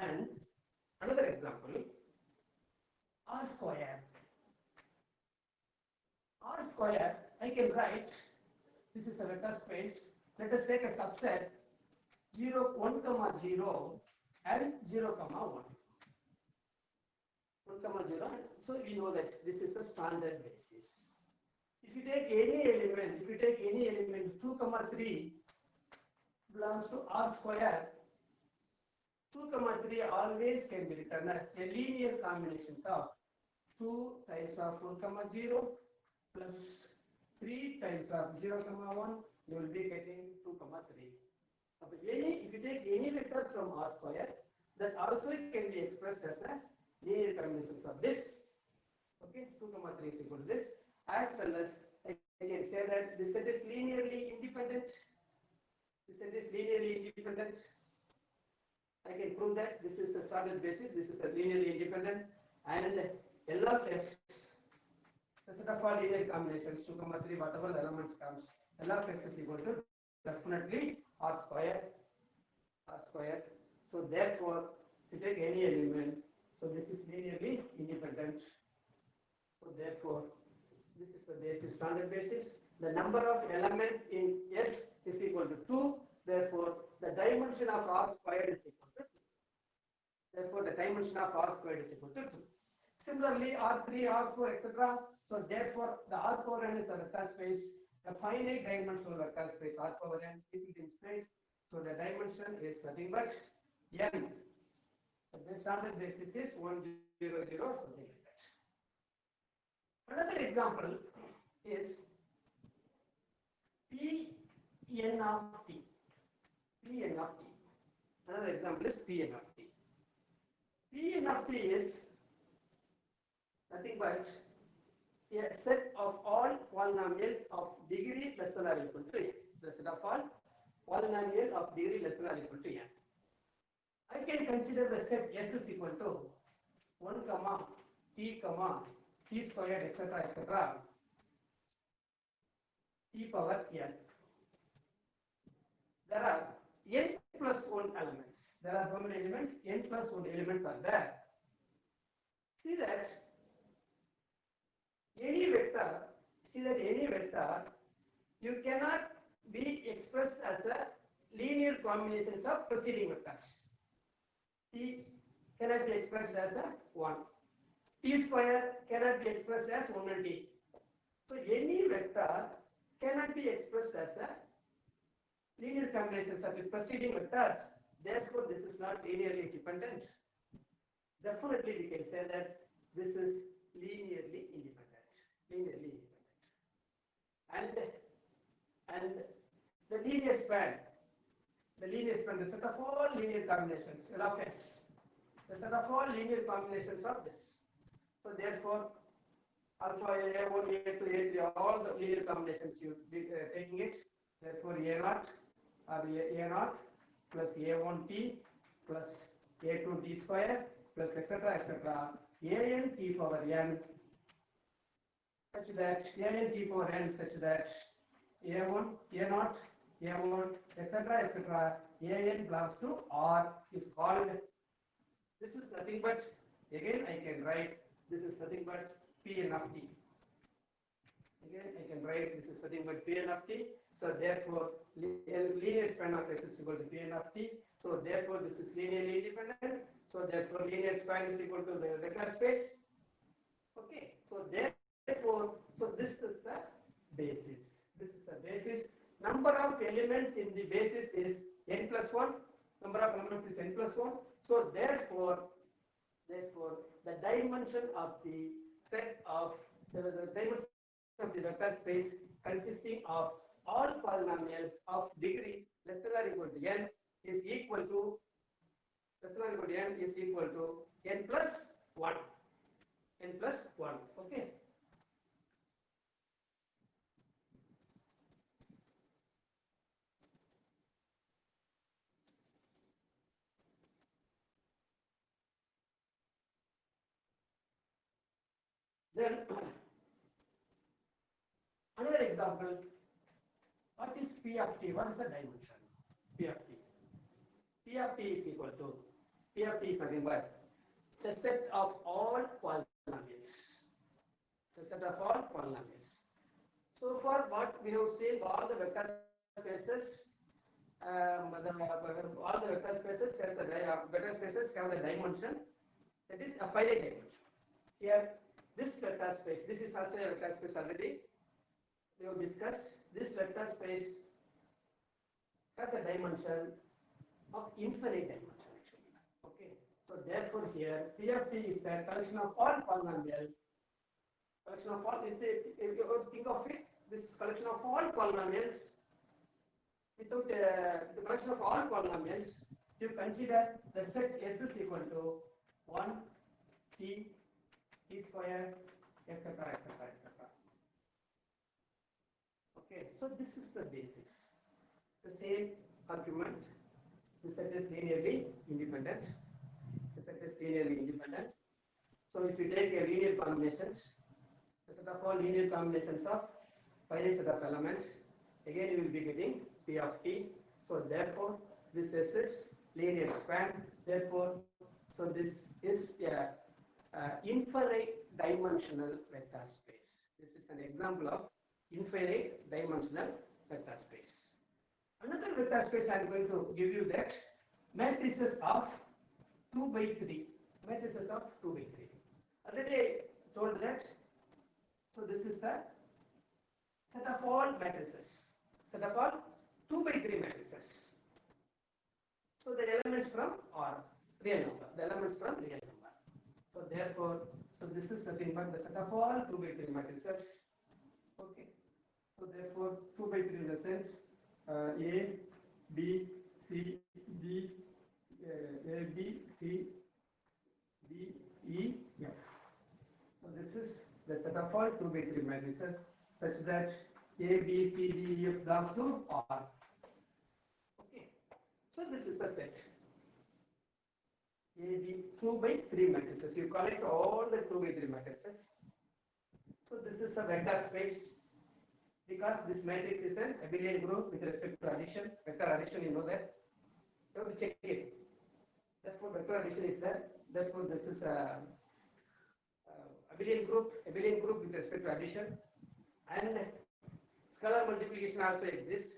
And another example, R square. I can write, this is a vector space. Let us take a subset 0, 1, 0 and 0, 1. 1, 0. So we know that this is the standard basis. If you take any element, 2, 3 belongs to R square. 2, 3 always can be written as a linear combinations of 2 times of 1, 0 plus 3 times of 0, 1. You will be getting 2, 3. If you take any vector from R square, that also can be expressed as a linear combinations of this. Okay, 2, 3 is equal to this. As well as I can say that this set is linearly independent. I can prove that this is a standard basis. This is a linearly independent, and L of S, the set of all linear combinations, 2, 3, whatever the elements comes, L of S is equal to definitely R square. So therefore, if you take any element, so this is linearly independent. So therefore, this is the basis, standard basis. The number of elements in S is equal to 2. Therefore, the dimension of R squared is equal to 2. Similarly, R3, R4, etc. So therefore, the R power n is a vector space, a finite dimensional vector space, R power n, keep it in space. So the dimension is nothing but n. So based standard basis is 1, 0, 0 or something like that. Another example is Pn of t. Pn of t. Another example is Pn of t. Pn of t is nothing but a set of all polynomials of degree less than or equal to n. The set of all polynomial of degree less than or equal to n. I can consider the set S is equal to 1, t squared, etc., t power n. There are n plus 1 elements. There are how many elements? N plus 1 elements are there. See that any vector, you cannot be expressed as a linear combinations of preceding vectors. T cannot be expressed as a 1. T square cannot be expressed as 1 and t. So any vector cannot be expressed as a linear combinations of the preceding vectors. Therefore, this is not linearly independent. Definitely, we can say that this is linearly independent. And the linear span, the set of all linear combinations, L of S, the set of all linear combinations of this. So therefore, alpha A1, A2, A3, all the linear combinations you taking it. Therefore, A0 or A0 plus A1t plus A2t square plus etc. An t power n such that An t power n such that A1, A0, A1, etc. An belongs to R is called. This is nothing but, again I can write, this is nothing but Pn of t. Again I can write this is nothing but Pn of t. So therefore, linear span of S is equal to Pn of t. So therefore, this is linearly independent. So therefore, linear span is equal to the vector space. Okay. So therefore, so this is the basis. This is the basis. Number of elements in the basis is n plus 1. Number of elements is n plus 1. So therefore, the dimension of the set of the dimension of the vector space consisting of all polynomials of degree less than or equal to n is equal to n plus 1. N plus 1. Okay. Then another example. What is P of t? What is the dimension? P of t. P of t is equal to P of t is nothing but the set of all polynomials. The set of all polynomials. So far, what we have seen, all the vector spaces, all the vector spaces has the vector spaces have the dimension. That is a finite dimension. Here, this vector space. This is also a vector space already. We have discussed. This vector space has a dimension of infinite dimension actually. Okay. So therefore here P of t is the collection of all polynomials. Collection of all. If you think of it, this collection of all polynomials. Without the collection of all polynomials, you consider the set S is equal to 1, t square, etc. Okay, so this is the basis. The same argument. The set is linearly independent. So if you take a linear combinations, the set of all linear combinations of finite set of elements, again you will be getting P of t. So therefore, this S is linear span. Therefore, so this is a infinite dimensional vector space. This is an example of infinite dimensional vector space. Another vector space I am going to give you that matrices of 2 by 3. Matrices of 2 by 3. Already I told that. So this is the set of all matrices. Set of all 2 by 3 matrices. So the elements from R. real number, the elements from real number. So therefore, so this is nothing but the set of all 2 by 3 matrices. Okay. So therefore, 2 by 3 in the sense A, B, C, D, A, B, C, D, E, F. So this is the set of all 2 by 3 matrices such that A, B, C, D, E, F belongs to R. Okay. So this is the set. A, B, 2 by 3 matrices. You collect all the 2 by 3 matrices. So this is a vector space because this matrix is an abelian group with respect to addition. Vector addition, you know that. You have to check it. Therefore, vector addition is there. Therefore, this is a abelian group with respect to addition, and scalar multiplication also exists.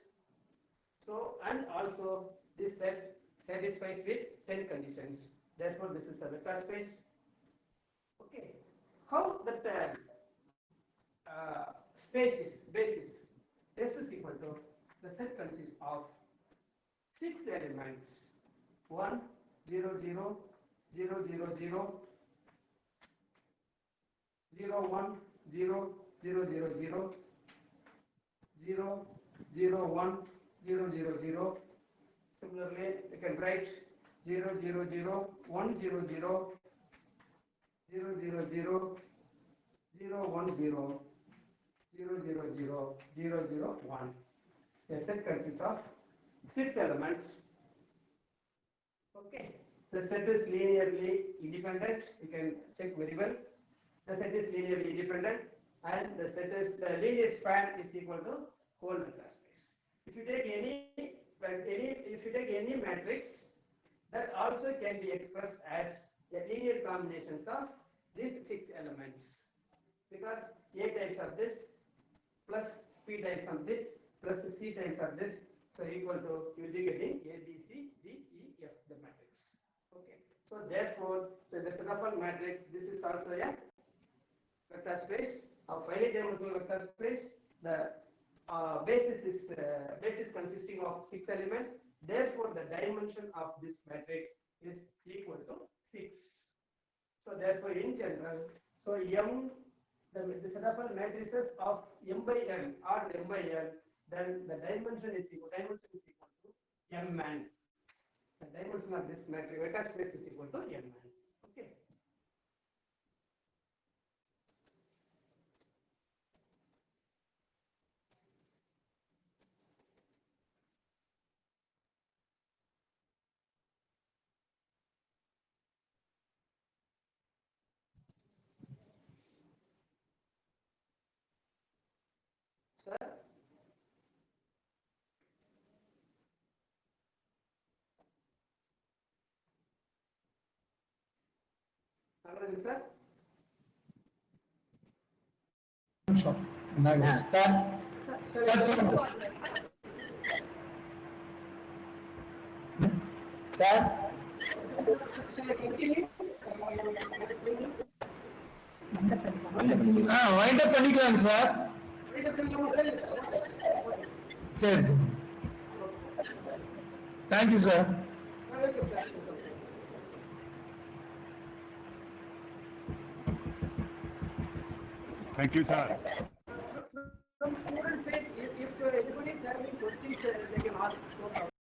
So, and also this set satisfies with 10 conditions. Therefore, this is a vector space. Okay. How that space is basis? S is equal to the set consists of 6 elements: 1, 0, 0, 0, 0, 0, 0, 1, 0, 0, 0, 0, 0, 0, 1, 0, 0, 0. Similarly, you can write 0, 0, 0, 1, 0, 0, 0, 0, 0, 0, 1, 0, 0, 0, 0, 0, 0, 1. A set consists of 6 elements. Okay. The set is linearly independent. You can check very well. The set is linearly independent, and the set is the linear span is equal to whole vector space. If you take any matrix, that also can be expressed as a linear combinations of these 6 elements, because A times of this plus P times of this plus C times of this, so equal to, you will be getting A, B, C, D, E, F, the matrix. Okay. So therefore, the set of all matrix, this is also a vector space, a finite dimensional vector space. The basis consisting of 6 elements. Therefore, the dimension of this matrix is equal to 6. So therefore, in general, so M, the set of all matrices of M by N or M by N, then the dimension is equal to Mn. The dimension of this matrix vector space is equal to Mn. Okay. Sir? Nagarajan sir? Sir. Sir. Shall I continue? Wind up பண்ணிக்கலாம் sir. சரி சரி. Thank you sir. Thank you, sir. Students say